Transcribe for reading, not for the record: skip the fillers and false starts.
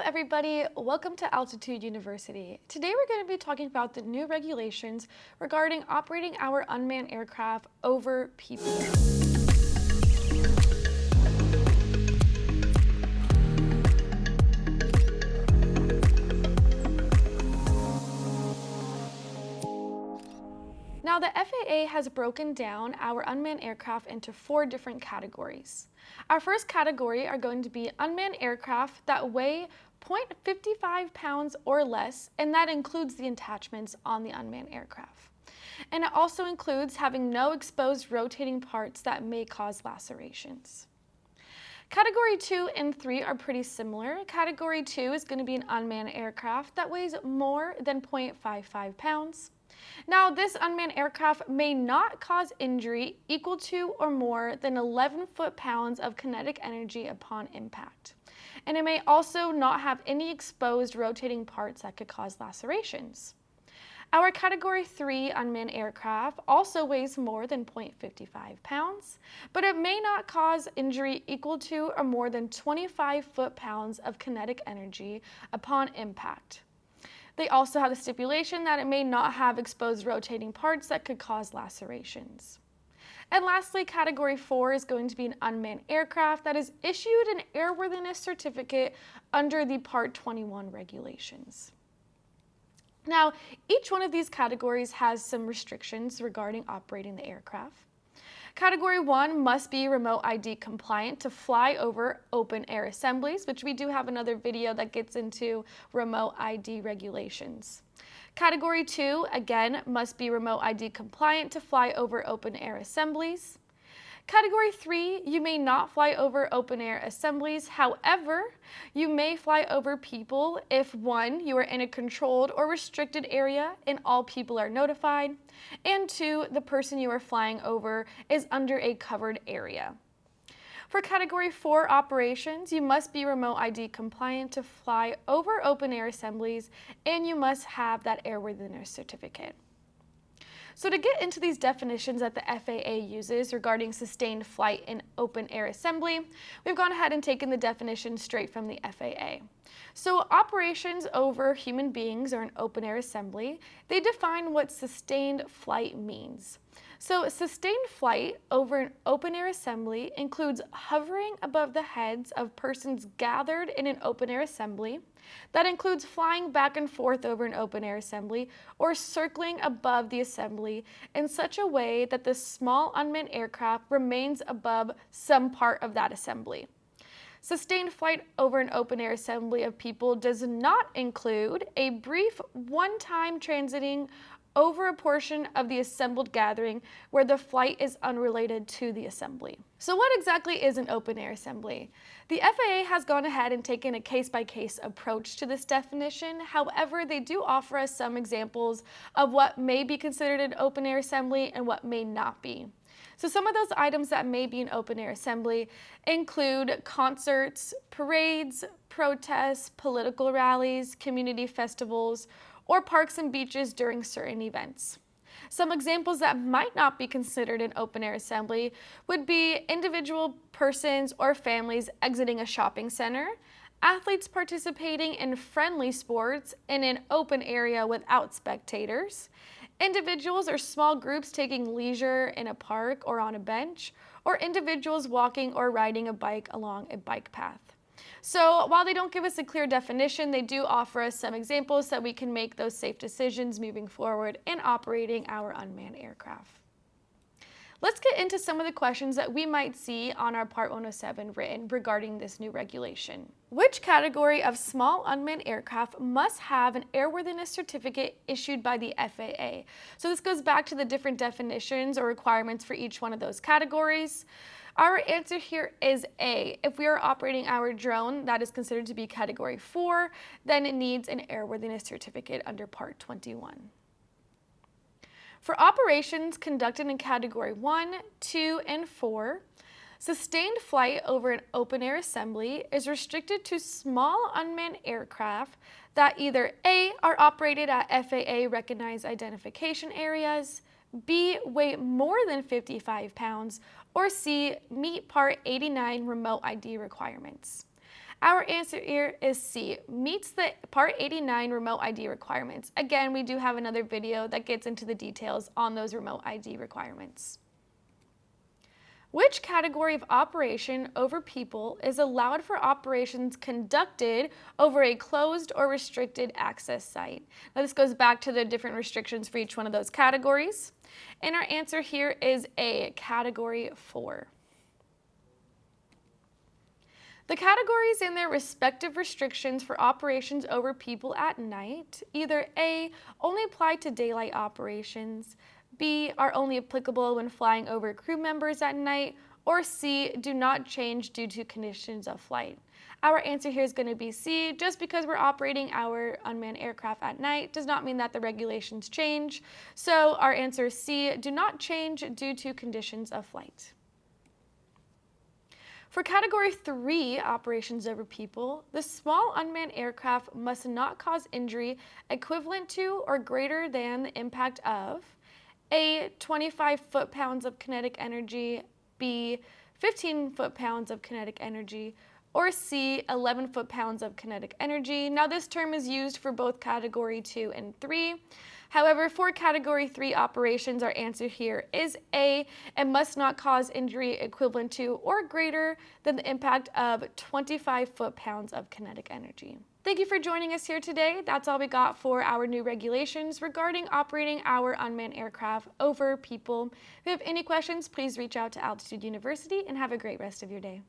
everybody, welcome to Altitude University. Today we're going to be talking about the new regulations regarding operating our unmanned aircraft over people. Now, the FAA has broken down our unmanned aircraft into 4 different categories. Our first category are going to be unmanned aircraft that weigh 0.55 pounds or less, and that includes the attachments on the unmanned aircraft. And it also includes having no exposed rotating parts that may cause lacerations. Category 2 and 3 are pretty similar. Category 2 is going to be an unmanned aircraft that weighs more than 0.55 pounds. Now, this unmanned aircraft may not cause injury equal to or more than 11 foot-pounds of kinetic energy upon impact. And it may also not have any exposed rotating parts that could cause lacerations. Our Category 3 unmanned aircraft also weighs more than 0.55 pounds, but it may not cause injury equal to or more than 25 foot-pounds of kinetic energy upon impact. They also have the stipulation that it may not have exposed rotating parts that could cause lacerations. And lastly, Category 4 is going to be an unmanned aircraft that is issued an airworthiness certificate under the Part 21 regulations. Now, each one of these categories has some restrictions regarding operating the aircraft. Category 1 must be remote ID compliant to fly over open air assemblies, which we do have another video that gets into remote ID regulations. Category 2, again, must be remote ID compliant to fly over open air assemblies. Category 3, you may not fly over open air assemblies. However, you may fly over people if 1, you are in a controlled or restricted area and all people are notified, and 2, the person you are flying over is under a covered area. For Category 4 operations, you must be remote ID compliant to fly over open air assemblies, and you must have that airworthiness certificate. So to get into these definitions that the FAA uses regarding sustained flight in open air assembly, we've gone ahead and taken the definition straight from the FAA. So operations over human beings or an open air assembly, they define what sustained flight means. So sustained flight over an open air assembly includes hovering above the heads of persons gathered in an open air assembly. That includes flying back and forth over an open air assembly or circling above the assembly in such a way that the small unmanned aircraft remains above some part of that assembly. Sustained flight over an open air assembly of people does not include a brief one-time transiting over a portion of the assembled gathering where the flight is unrelated to the assembly. So what exactly is an open air assembly? The FAA has gone ahead and taken a case-by-case approach to this definition. However, they do offer us some examples of what may be considered an open air assembly and what may not be. So some of those items that may be an open air assembly include concerts, parades, protests, political rallies, community festivals, or parks and beaches during certain events. Some examples that might not be considered an open air assembly would be individual persons or families exiting a shopping center, athletes participating in friendly sports in an open area without spectators, individuals or small groups taking leisure in a park or on a bench, or individuals walking or riding a bike along a bike path. So while they don't give us a clear definition, they do offer us some examples so that we can make those safe decisions moving forward in operating our unmanned aircraft. Let's get into some of the questions that we might see on our Part 107 written regarding this new regulation. Which category of small unmanned aircraft must have an airworthiness certificate issued by the FAA? So this goes back to the different definitions or requirements for each one of those categories. Our answer here is A. If we are operating our drone that is considered to be Category 4, then it needs an airworthiness certificate under Part 21. For operations conducted in Category 1, 2, and 4, sustained flight over an open air assembly is restricted to small unmanned aircraft that either A. are operated at FAA recognized identification areas, B. weigh more than 55 pounds, or C. meet Part 89 remote ID requirements. Our answer here is C, meets the Part 89 remote ID requirements. Again, we do have another video that gets into the details on those remote ID requirements. Which category of operation over people is allowed for operations conducted over a closed or restricted access site? Now this goes back to the different restrictions for each one of those categories. And our answer here is A, Category 4. The categories and their respective restrictions for operations over people at night either A, only apply to daylight operations, B, are only applicable when flying over crew members at night, or C, do not change due to conditions of flight. Our answer here is going to be C. Just because we're operating our unmanned aircraft at night does not mean that the regulations change. So our answer is C, do not change due to conditions of flight. For Category 3 operations over people, the small unmanned aircraft must not cause injury equivalent to or greater than the impact of A, 25 foot-pounds of kinetic energy, B, 15 foot-pounds of kinetic energy, or C, 11 foot-pounds of kinetic energy. Now this term is used for both Category 2 and 3. However, for Category 3 operations, our answer here is A, and must not cause injury equivalent to or greater than the impact of 25 foot-pounds of kinetic energy. Thank you for joining us here today. That's all we got for our new regulations regarding operating our unmanned aircraft over people. If you have any questions, please reach out to Altitude University and have a great rest of your day.